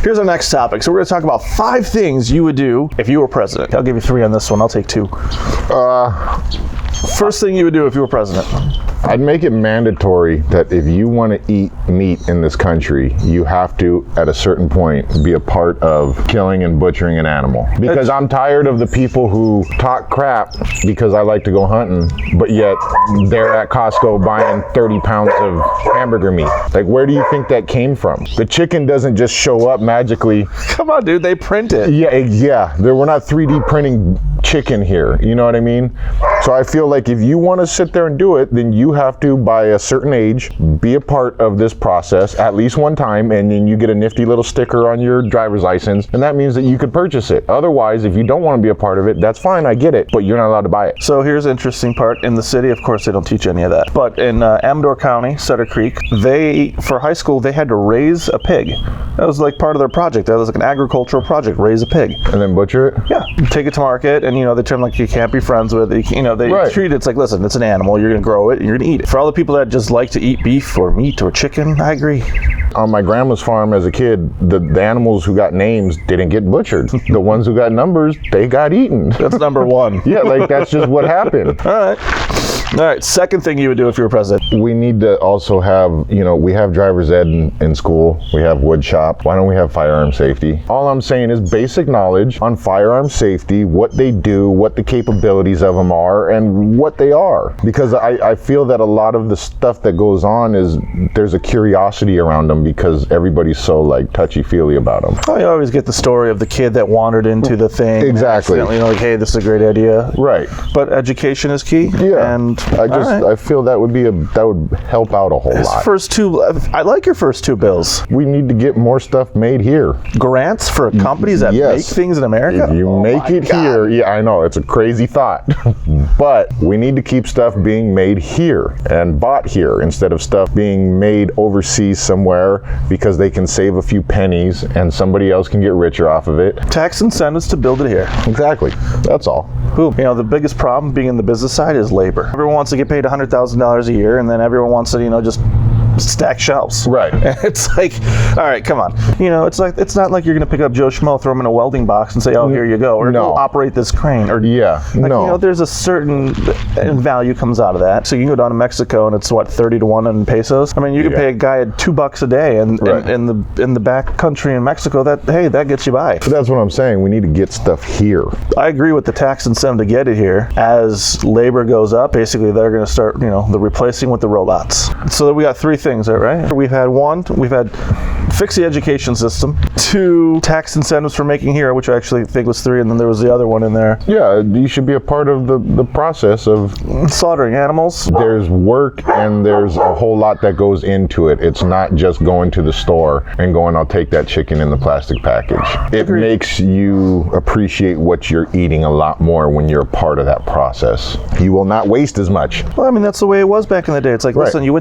Here's our next topic. So we're going to talk about 5 things you would do if you were president. I'll give you 3 on this one. I'll take 2. First thing you would do if you were president. I'd make it mandatory that if you want to eat meat in this country, you have to, at a certain point, be a part of killing and butchering an animal. Because I'm tired of the people who talk crap because I like to go hunting, but yet they're at Costco buying 30 pounds of hamburger meat. Like, where do you think that came from? The chicken doesn't just show up magically. Come on, dude, they print it. Yeah. We're not 3D printing chicken here, you know what I mean? So I feel like if you want to sit there and do it, then you have to, by a certain age, be a part of this process at least one time, and then you get a nifty little sticker on your driver's license, and that means that you could purchase it. Otherwise, if you don't want to be a part of it, that's fine, I get it, but you're not allowed to buy it. So here's the interesting part. In the city, of course, they don't teach any of that. But in Amador County, Sutter Creek, for high school, they had to raise a pig. That was like part of their project. That was like an agricultural project, raise a pig. And then butcher it? Yeah. Take it to market, and they tell them, like, you can't be friends with it. They treat it, it's like, listen, it's an animal, you're going to grow it, and you're going to eat it. For all the people that just like to eat beef or meat or chicken, I agree. On my grandma's farm as a kid, the animals who got names didn't get butchered. The ones who got numbers, they got eaten. That's number 1. Yeah, like that's just what happened. All right, second thing you would do if you were president. We need to also have, we have driver's ed in school. We have wood shop. Why don't we have firearm safety? All I'm saying is basic knowledge on firearm safety, what they do, what the capabilities of them are, and what they are. Because I feel that a lot of the stuff that goes on is there's a curiosity around them because everybody's so like touchy-feely about them. Oh, you always get the story of the kid that wandered into the thing. Exactly. Like, hey, this is a great idea. Right. But education is key. Yeah. And I feel that would help out a whole lot. I like your first 2 bills. We need to get more stuff made here. Grants for companies that make things in America. If you make it here, yeah, I know it's a crazy thought, but we need to keep stuff being made here and bought here instead of stuff being made overseas somewhere because they can save a few pennies and somebody else can get richer off of it. Tax incentives to build it here. Exactly. That's all. Boom. The biggest problem being in the business side is labor. Everyone wants to get paid $100,000 a year, and then everyone wants to, just stack shelves. Right. And it's like, all right, come on. It's not like you're going to pick up Joe Schmo, throw him in a welding box, and say, oh, here you go, or go operate this crane, or there's a certain value comes out of that. So you can go down to Mexico, and it's what, 30 to 1 in pesos. I mean, you can pay a guy $2 a day, and in the back country in Mexico, that gets you by. But that's what I'm saying. We need to get stuff here. I agree with the tax incentive to get it here. As labor goes up, basically they're going to start, the replacing with the robots. So we got 3 things there, right? We've had fix the education system, 2 tax incentives for making here, which I actually think was 3, and then there was the other one in there. Yeah, you should be a part of the process of slaughtering animals. There's work and there's a whole lot that goes into it. It's not just going to the store and going, I'll take that chicken in the plastic package. It makes you appreciate what you're eating a lot more when you're a part of that process. You will not waste as much. Well, I mean, that's the way it was back in the day. It's like, listen, you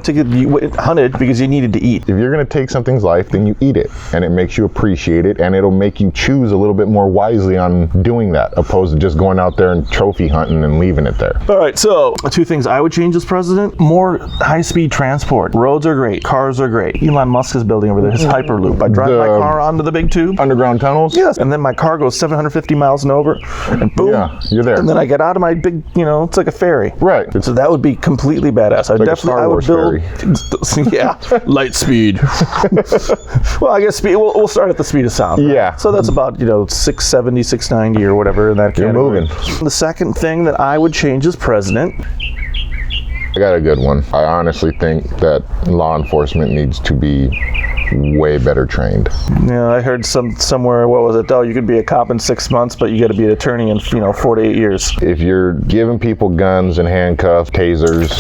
hunted because you needed to eat. If you're going to take something's life, then you eat it, and it makes you appreciate it, and it'll make you choose a little bit more wisely on doing that, opposed to just going out there and trophy hunting and leaving it there. All right, so 2 things I would change as president: more high-speed transport. Roads are great, cars are great. Elon Musk is building over there his Hyperloop. I drive my car onto the big tube. Underground tunnels? Yes, and then my car goes 750 miles and over, and boom, you're there. And then I get out of my big, it's like a ferry. Right. So that would be completely badass. I would build. Yeah, light speed. Well, I guess speed. We'll start at the speed of sound. Right? Yeah. So that's about 670, 690, or whatever in that category. You're moving. The second thing that I would change as president. I got a good one. I honestly think that law enforcement needs to be way better trained. Yeah, I heard somewhere, what was it? Oh, you could be a cop in 6 months, but you got to be an attorney in 4 to 8 years. If you're giving people guns and handcuffs, tasers,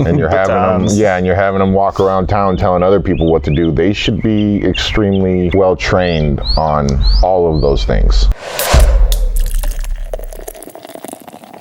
and you're having them walk around town telling other people what to do, they should be extremely well trained on all of those things.